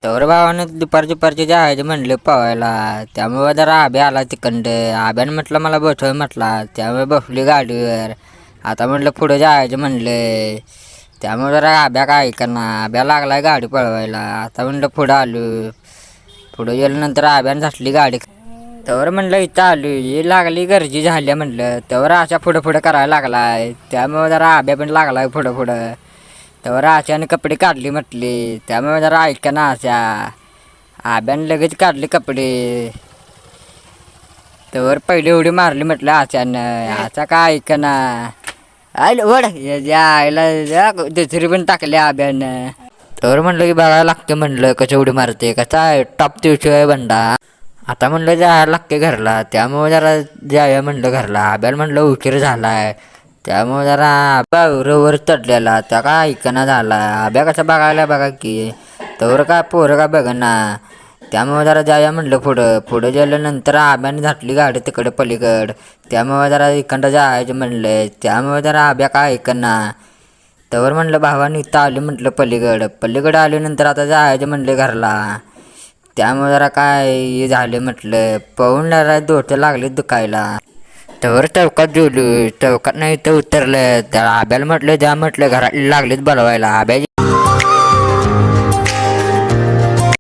तर भावानं दुपारचे जायचं म्हणलं पवायला. त्यामुळे जरा आब्या आला तिकडं. आब्यानं म्हटलं मला बसव म्हटला. त्यामुळे बसली गाडीवर. आता म्हटलं पुढं जायचं म्हणलं. त्यामुळे जरा आब्या काय ऐकना. आब्या लागलाय गाडी पळवायला. आता म्हटलं पुढं आलो. पुढं गेल्यानंतर आब्यानं झाटली गाडी. तवर म्हणलं इथं आलो. ही लागली गरजी झाल्या म्हटलं. तवर अशा पुढं पुढं करायला लागलाय. त्यामुळे जरा आब्या पण लागलाय पुढं पुढं. तेव्हा आशाने कपडे काढली म्हटली. त्यामुळे जरा ऐकना आशा. आब्याने लगेच काढले कपडे. तेव्हा पहिली उडी मारली म्हटलं आशानं. आशा काय ऐकना. आयला वड आईला दुसरी पण टाकली आब्यानं. तर म्हणलं की बघायला लागते म्हणलं कसं उडी मारते. कसा आहे टॉप दिवशी बंडा. आता म्हणलं जायला लागते घरला. त्यामुळे जरा जाऊया म्हणलं घरला. आब्याला म्हणलं उशीर झालाय. त्यामुळे जरा वर चढलेला. त्या काय ऐकना झाला. आब्या कसं बघायला बघा की. तवर काय पोरं काय बघना. त्यामुळे जरा जाऊया म्हणलं पुढं गेल्यानंतर आब्याने झाटली गाडी तिकडे पलीकड. त्यामुळे जरा इकडं जायचं म्हणलं. त्यामुळे जरा आब्या काय ऐकना. तवर म्हणलं भावाने इथं आलं म्हटलं पलीकडं आल्यानंतर आता जायचं म्हणलं घरला. त्यामुळे जरा काय हे झालं म्हटलं. पळून जरा डोकं लागले दुखायला. तवर चौकात गेलो. चौकात नाही तर उतरलं. त्या आब्याला म्हटलं जा म्हटलं घरात लागलीच बोलवायला. आब्या